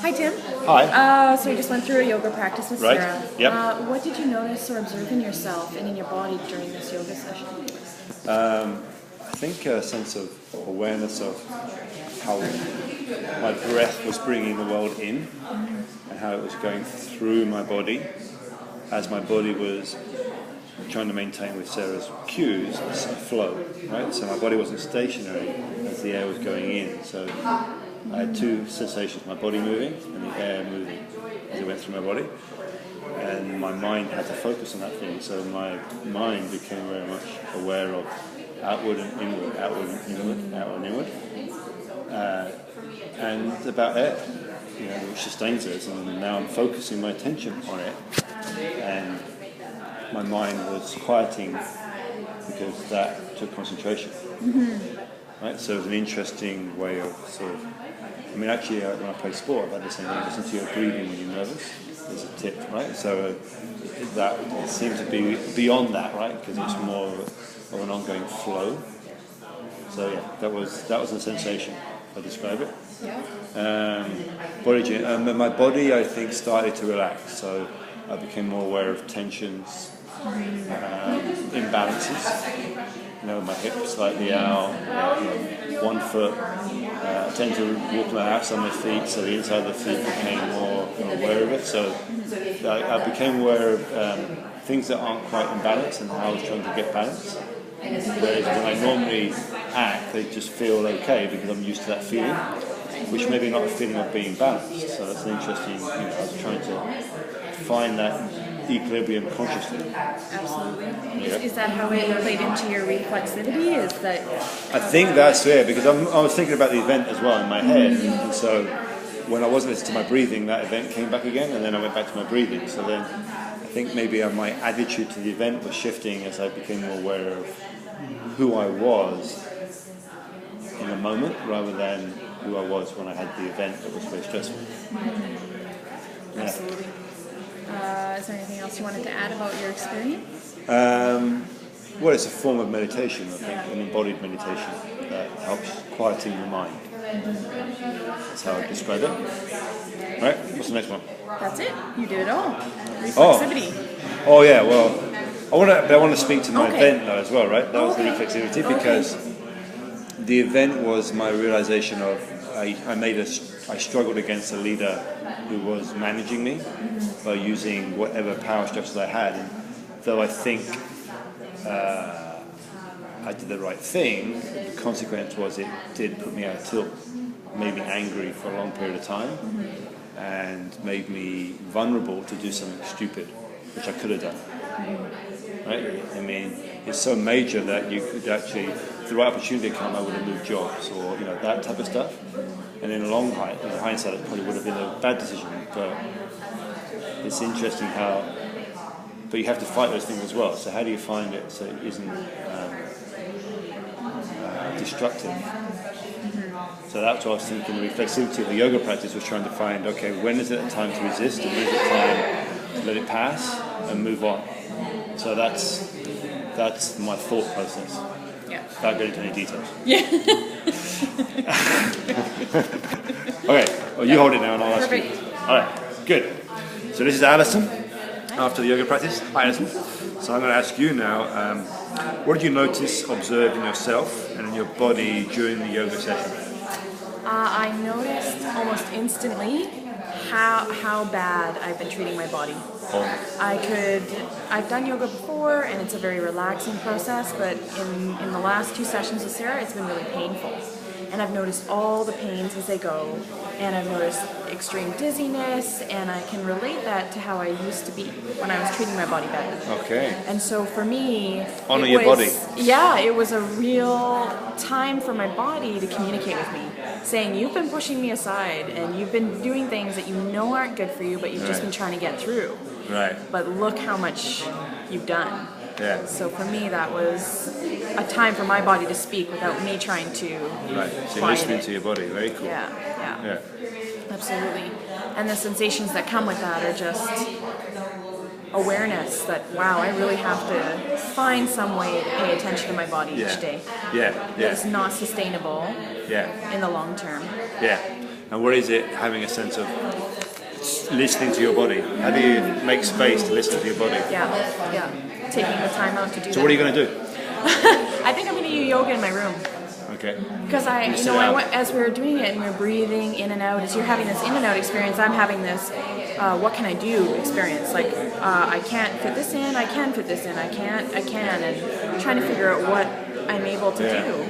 Hi, Tim. Hi. So you just went through a yoga practice with Right. Sarah. Yep. What did you notice or observe in yourself and in your body during this yoga session? I think a sense of awareness of how my breath was bringing the world in and how it was going through my body as my body was trying to maintain with Sarah's cues a flow, right? So my body wasn't stationary as the air was going in. So I had two sensations, my body moving and the air moving as it went through my body. And my mind had to focus on that thing. So my mind became very much aware of outward and inward, outward and inward, outward and inward. And about air, which sustains us. And now I'm focusing my attention on it. And my mind was quieting because that took concentration. Right? So it was an interesting way of actually when I play sport, I've had the same thing. Listen to your breathing when you're nervous. There's a tip, right? So that it seemed to be beyond that, right? Because it's more of an ongoing flow. So yeah, that was the sensation. If I describe it. Yeah. My body, I think, started to relax. So I became more aware of tensions, imbalances. My hips slightly out, one foot. I tend to walk on the outside of my feet, so the inside of the feet became more aware of it. So I became aware of things that aren't quite in balance and how I was trying to get balance. Whereas when I normally act, they just feel okay because I'm used to that feeling, which maybe not a feeling of being balanced. So that's an interesting, I was trying to find that equilibrium consciously. Absolutely. Yeah. Is that how it played into your reflexivity? Is that? I think that's it, because I was thinking about the event as well in my head, and so when I wasn't listening to my breathing, that event came back again, and then I went back to my breathing. So then I think maybe my attitude to the event was shifting as I became more aware of who I was in the moment rather than who I was when I had the event that was very stressful. Yeah. Absolutely. Is there anything else you wanted to add about your experience? Well, it's a form of meditation, I think, an embodied meditation that helps quieting the mind. That's how I describe it. Right? What's the next one? That's it. You did it all. Reflexivity. Oh yeah. Well, I want to speak to my Okay. event though as well, right? That was the reflexivity because the event was my realization of I struggled against a leader who was managing me by using whatever power structures I had. And though I think I did the right thing, the consequence was it did put me out of tilt, made me angry for a long period of time, and made me vulnerable to do something stupid, which I could have done. Right? I mean, it's so major that you could actually, if the right opportunity had come, I would have moved jobs or that type of stuff. And in hindsight, it probably would have been a bad decision. But it's interesting but you have to fight those things as well. So how do you find it so it isn't destructive? So that's what I was thinking. The reflexivity of the yoga practice was trying to find, okay, when is it a time to resist and when is it time to let it pass and move on? So that's my thought process. Yeah. Without going into any details. Yeah. Okay, well, you hold it now and I'll ask you. Perfect. All right, good. So this is Alison after the yoga practice. Hi, Alison. So I'm going to ask you now, what did you notice, observe in yourself and in your body during the yoga session? I noticed almost instantly how bad I've been treating my body. I've done yoga before and it's a very relaxing process, but in the last 2 sessions with Sarah, it's been really painful. And I've noticed all the pains as they go, and I've noticed extreme dizziness, and I can relate that to how I used to be when I was treating my body better. Okay. And so for me, honor your body. Yeah, it was a real time for my body to communicate with me, saying, you've been pushing me aside, and you've been doing things that you know aren't good for you, but you've just been trying to get through. Right. But look how much you've done. Yeah. So for me, that was a time for my body to speak without me trying to. Right. So you're listening to your body. Very cool. Yeah. Absolutely. And the sensations that come with that are just awareness that, wow, I really have to find some way to pay attention to my body each day. Yeah. It's not sustainable in the long term. Yeah. And what is it having a sense of listening to your body? How do you make space to listen to your body? Yeah. Taking the time out to do that. So what are you going to do? I think I'm going to do yoga in my room. Okay. Because as we were doing it and we were breathing in and out, as you're having this in and out experience, I'm having this what can I do experience. Like, I can't fit this in, I can fit this in, I can, and trying to figure out what I'm able to do.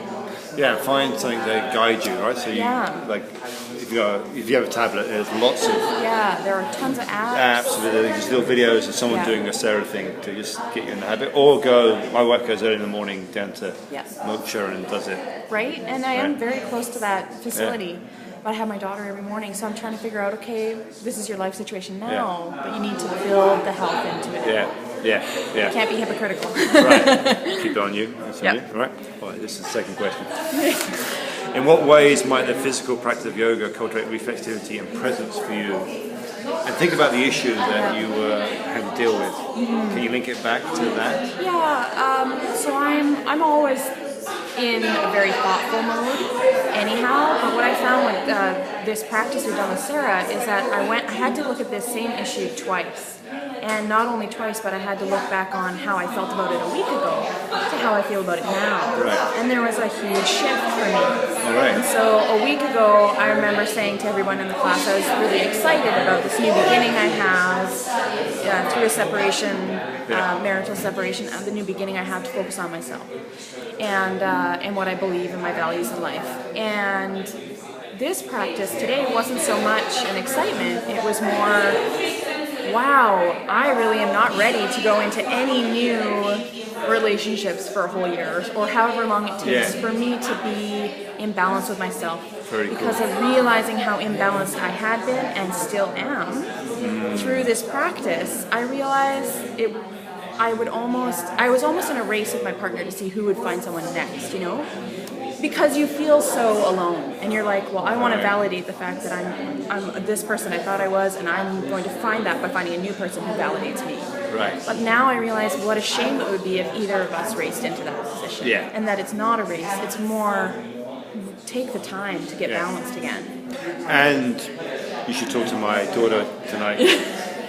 Yeah, find something to guide you, right? So you, like, if you have a tablet, there's lots of... Yeah, there are tons of apps. Absolutely, just little videos of someone doing a Sarah thing to just get you in the habit. Or my wife goes early in the morning down to Wiltshire and does it. Right, and I am very close to that facility. Yeah. But I have my daughter every morning, so I'm trying to figure out, okay, this is your life situation now, but you need to build the health into it. Yeah. You can't be hypocritical. Right. Keep it on you. That's on you. Right. All right. This is the second question. In what ways might the physical practice of yoga cultivate reflexivity and presence for you? And think about the issue that you had to deal with. Can you link it back to that? Yeah. So I'm always in a very thoughtful mode anyhow, but what I found with this practice we've done with Sarah is that I had to look at this same issue twice. And not only twice, but I had to look back on how I felt about it a week ago to how I feel about it now. Right. And there was a huge shift for me. All right. And so a week ago, I remember saying to everyone in the class, I was really excited about this new beginning I have through a separation, marital separation, the new beginning I have to focus on myself and what I believe in my values in life. And this practice today wasn't so much an excitement, it was more, wow, I really am not ready to go into any new relationships for a whole year or however long it takes for me to be in balance with myself. Because of realizing how imbalanced I had been and still am through this practice, I realized I was almost in a race with my partner to see who would find someone next, you know? Because you feel so alone, and you're like, well, I want to validate the fact that I'm this person I thought I was, and I'm going to find that by finding a new person who validates me. Right. But now I realize what a shame it would be if either of us raced into that position. Yeah. And that it's not a race, it's more take the time to get balanced again. And you should talk to my daughter tonight.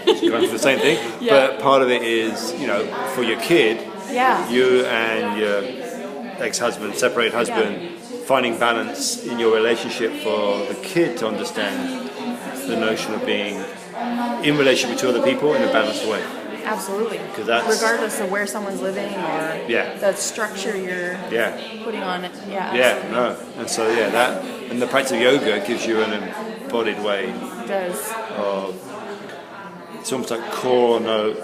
She's going through the same thing. But part of it is, for your kid, you and your ex-husband, separated husband, finding balance in your relationship for the kid to understand the notion of being in relationship with two other people in a balanced way. Absolutely. Regardless of where someone's living or the structure you're putting on it. And so that and the practice of yoga gives you an embodied way. It does. It's almost like core note.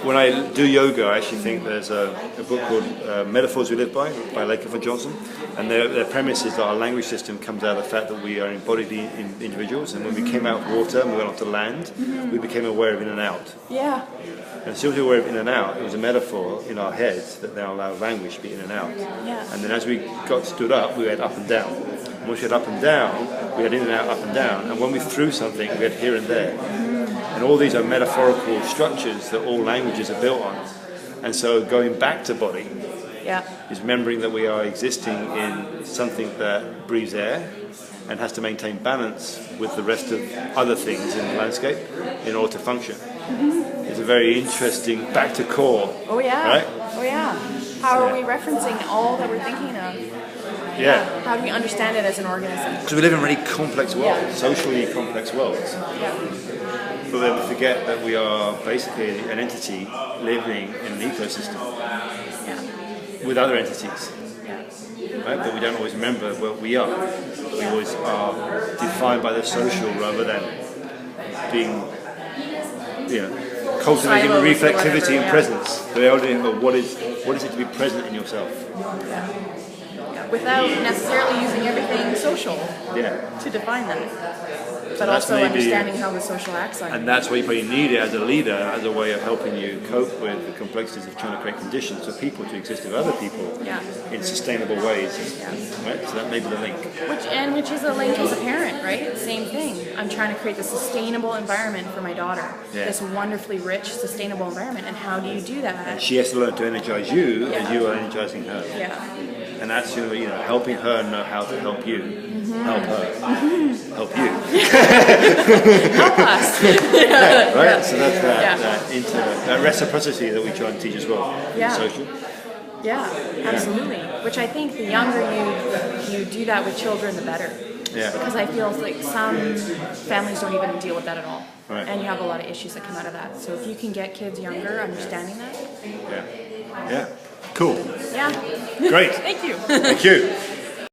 When I do yoga, I actually think there's a book called Metaphors We Live By Lakeith and Johnson, and their premise is that our language system comes out of the fact that we are embodied individuals, and when we came out of water and we went onto land, we became aware of in and out. Yeah. And as soon as we were aware of in and out, it was a metaphor in our heads that now allowed language to be in and out. Yeah. And then as we got stood up, we had up and down. And once we had up and down, we had in and out, up and down. And when we threw something, we had here and there. And all these are metaphorical structures that all languages are built on. And so going back to body is remembering that we are existing in something that breathes air and has to maintain balance with the rest of other things in the landscape in order to function. It's a very interesting back to core. Oh yeah. Right? Oh yeah. How are we referencing all that we're thinking of? Yeah. How do we understand it as an organism? Because we live in really complex worlds, socially complex worlds. But then we forget that we are basically an entity living in an ecosystem with other entities. Right? But we don't always remember what we are. We always are defined by the social rather than being, cultivating reflectivity and presence. The idea of what is it to be present in yourself. Without necessarily using everything social to define that. But also understanding how the social acts on you. And that's why you probably need it as a leader, as a way of helping you cope with the complexities of trying to create conditions for people to exist with other people in sustainable ways. Right? So that may be the link. Which is a link as a parent, right? Same thing. I'm trying to create this sustainable environment for my daughter. This wonderfully rich, sustainable environment. And how do you do that? And she has to learn to energize you as you are energizing her. and that's helping her know how to help you, help her, help you, Help us. right? So that's that reciprocity that we try and teach as well. Yeah. Social. Yeah, absolutely. Which I think the younger you do that with children, the better. Yeah. Because I feel like some families don't even deal with that at all. Right. And you have a lot of issues that come out of that. So if you can get kids younger understanding that. Yeah. Cool. Yeah. Great. Thank you. Thank you.